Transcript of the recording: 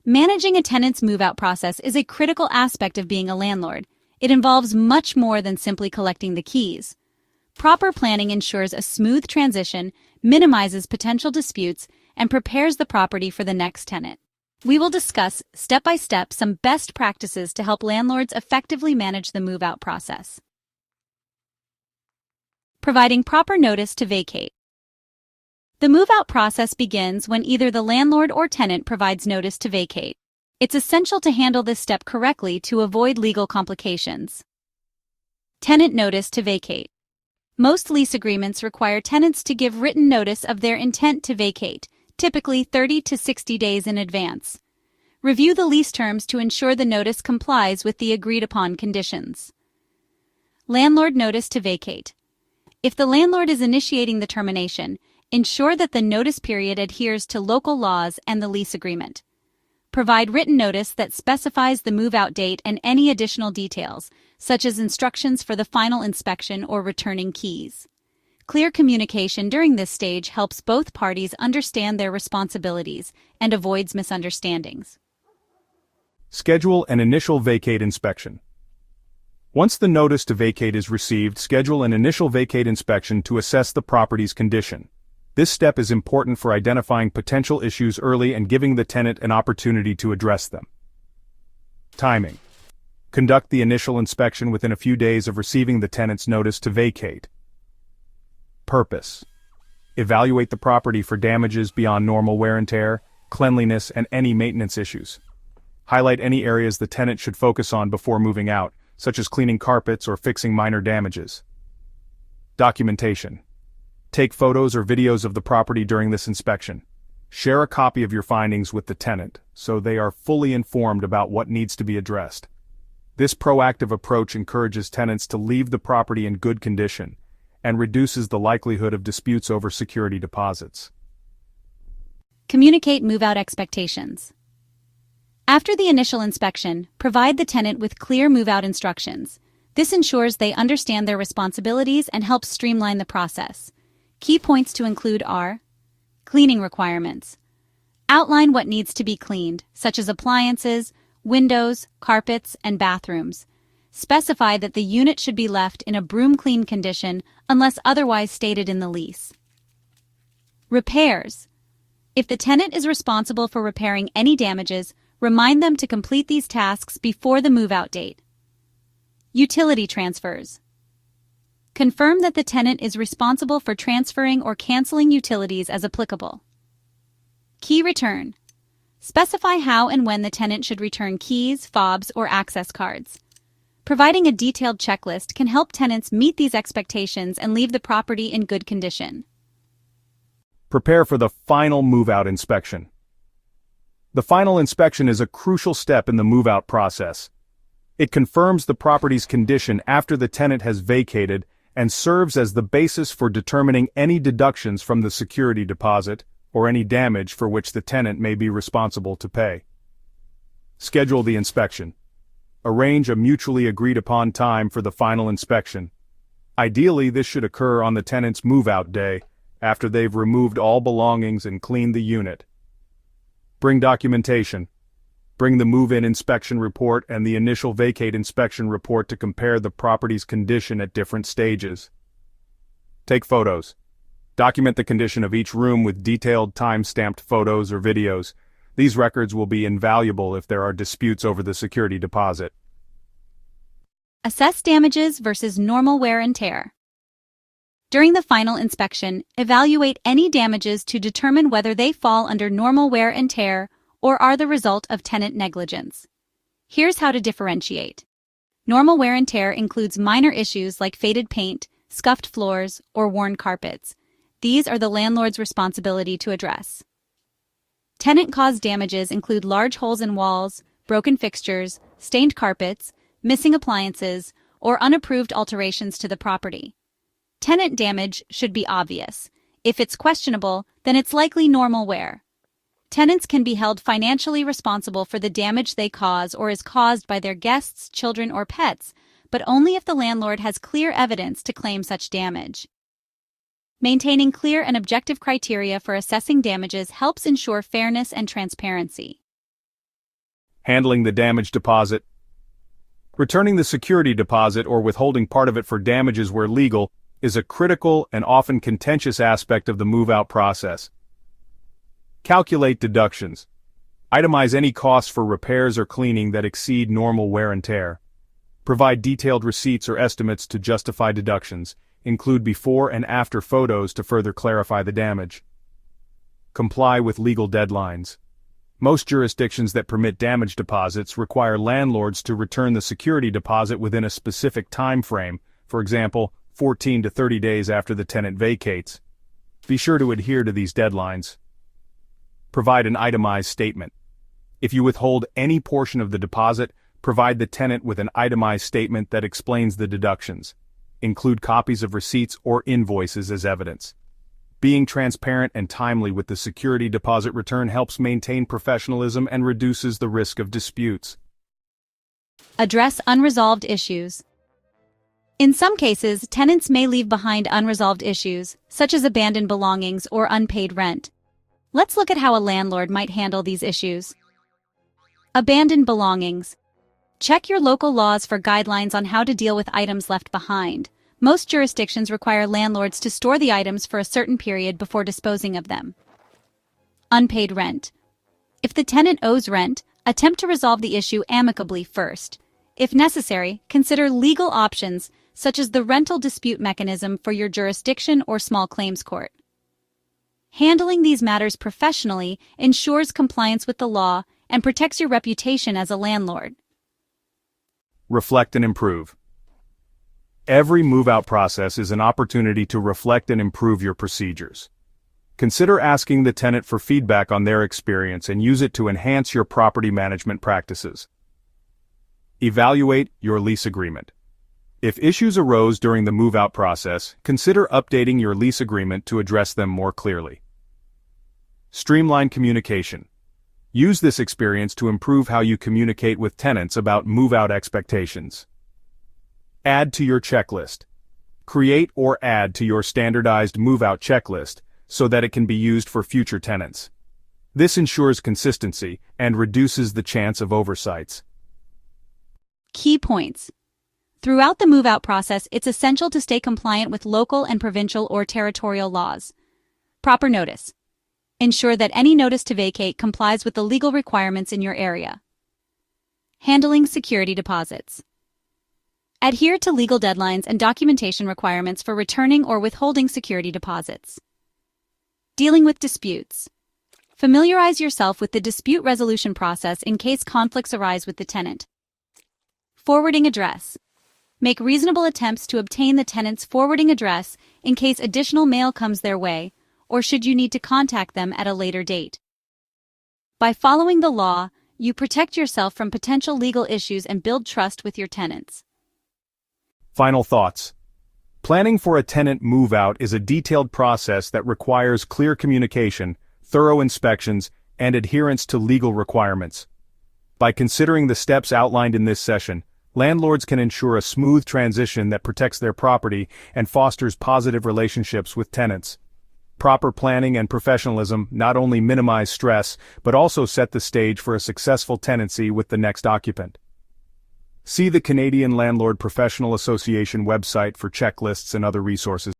Managing a tenant's move-out process is a critical aspect of being a landlord. It involves much more than simply collecting the keys. Proper planning ensures a smooth transition, minimizes potential disputes, and prepares the property for the next tenant. We will discuss, step by step, some best practices to help landlords effectively manage the move-out process. Providing proper notice to vacate. The move-out process begins when either the landlord or tenant provides notice to vacate. It's essential to handle this step correctly to avoid legal complications. Tenant notice to vacate. Most lease agreements require tenants to give written notice of their intent to vacate, typically 30 to 60 days in advance. Review the lease terms to ensure the notice complies with the agreed-upon conditions. Landlord notice to vacate. If the landlord is initiating the termination, ensure that the notice period adheres to local laws and the lease agreement. Provide written notice that specifies the move-out date and any additional details, such as instructions for the final inspection or returning keys. Clear communication during this stage helps both parties understand their responsibilities and avoids misunderstandings. Schedule an initial vacate inspection. Once the notice to vacate is received, schedule an initial vacate inspection to assess the property's condition. This step is important for identifying potential issues early and giving the tenant an opportunity to address them. Timing. Conduct the initial inspection within a few days of receiving the tenant's notice to vacate. Purpose. Evaluate the property for damages beyond normal wear and tear, cleanliness, and any maintenance issues. Highlight any areas the tenant should focus on before moving out, such as cleaning carpets or fixing minor damages. Documentation. Take photos or videos of the property during this inspection. Share a copy of your findings with the tenant so they are fully informed about what needs to be addressed. This proactive approach encourages tenants to leave the property in good condition and reduces the likelihood of disputes over security deposits. Communicate move-out expectations. After the initial inspection, provide the tenant with clear move-out instructions. This ensures they understand their responsibilities and helps streamline the process. Key points to include are: cleaning requirements. Outline what needs to be cleaned, such as appliances, windows, carpets, and bathrooms. Specify that the unit should be left in a broom-clean condition unless otherwise stated in the lease. Repairs. If the tenant is responsible for repairing any damages, remind them to complete these tasks before the move-out date. Utility transfers. Confirm that the tenant is responsible for transferring or canceling utilities as applicable. Key return. Specify how and when the tenant should return keys, fobs, or access cards. Providing a detailed checklist can help tenants meet these expectations and leave the property in good condition. Prepare for the final move-out inspection. The final inspection is a crucial step in the move-out process. It confirms the property's condition after the tenant has vacated and serves as the basis for determining any deductions from the security deposit or any damage for which the tenant may be responsible to pay. Schedule the inspection. Arrange a mutually agreed-upon time for the final inspection. Ideally, this should occur on the tenant's move-out day, after they've removed all belongings and cleaned the unit. Bring documentation. Bring the move-in inspection report and the initial vacate inspection report to compare the property's condition at different stages. Take photos. Document the condition of each room with detailed time-stamped photos or videos. These records will be invaluable if there are disputes over the security deposit. Assess damages versus normal wear and tear. During the final inspection, evaluate any damages to determine whether they fall under normal wear and tear or are the result of tenant negligence. Here's how to differentiate. Normal wear and tear includes minor issues like faded paint, scuffed floors, or worn carpets. These are the landlord's responsibility to address. Tenant-caused damages include large holes in walls, broken fixtures, stained carpets, missing appliances, or unapproved alterations to the property. Tenant damage should be obvious. If it's questionable, then it's likely normal wear. Tenants can be held financially responsible for the damage they cause or is caused by their guests, children, or pets, but only if the landlord has clear evidence to claim such damage. Maintaining clear and objective criteria for assessing damages helps ensure fairness and transparency. Handling the damage deposit. Returning the security deposit or withholding part of it for damages where legal is a critical and often contentious aspect of the move-out process. Calculate deductions. Itemize any costs for repairs or cleaning that exceed normal wear and tear. Provide detailed receipts or estimates to justify deductions. Include before and after photos to further clarify the damage. Comply with legal deadlines. Most jurisdictions that permit damage deposits require landlords to return the security deposit within a specific time frame, for example, 14 to 30 days after the tenant vacates. Be sure to adhere to these deadlines. Provide an itemized statement. If you withhold any portion of the deposit, provide the tenant with an itemized statement that explains the deductions. Include copies of receipts or invoices as evidence. Being transparent and timely with the security deposit return helps maintain professionalism and reduces the risk of disputes. Address unresolved issues. In some cases, tenants may leave behind unresolved issues, such as abandoned belongings or unpaid rent. Let's look at how a landlord might handle these issues. Abandoned belongings. Check your local laws for guidelines on how to deal with items left behind. Most jurisdictions require landlords to store the items for a certain period before disposing of them. Unpaid rent. If the tenant owes rent, attempt to resolve the issue amicably first. If necessary, consider legal options such as the rental dispute mechanism for your jurisdiction or small claims court. Handling these matters professionally ensures compliance with the law and protects your reputation as a landlord. Reflect and improve. Every move-out process is an opportunity to reflect and improve your procedures. Consider asking the tenant for feedback on their experience and use it to enhance your property management practices. Evaluate your lease agreement. If issues arose during the move-out process, consider updating your lease agreement to address them more clearly. Streamline communication. Use this experience to improve how you communicate with tenants about move-out expectations. Add to your checklist. Create or add to your standardized move-out checklist so that it can be used for future tenants. This ensures consistency and reduces the chance of oversights. Key points. Throughout the move-out process, it's essential to stay compliant with local and provincial or territorial laws. Proper notice. Ensure that any notice to vacate complies with the legal requirements in your area. Handling security deposits. Adhere to legal deadlines and documentation requirements for returning or withholding security deposits. Dealing with disputes. Familiarize yourself with the dispute resolution process in case conflicts arise with the tenant. Forwarding address. Make reasonable attempts to obtain the tenant's forwarding address in case additional mail comes their way, or should you need to contact them at a later date. By following the law, you protect yourself from potential legal issues and build trust with your tenants. Final thoughts. Planning for a tenant move-out is a detailed process that requires clear communication, thorough inspections, and adherence to legal requirements. By considering the steps outlined in this session, landlords can ensure a smooth transition that protects their property and fosters positive relationships with tenants. Proper planning and professionalism not only minimize stress, but also set the stage for a successful tenancy with the next occupant. See the Canadian Landlord Professional Association website for checklists and other resources.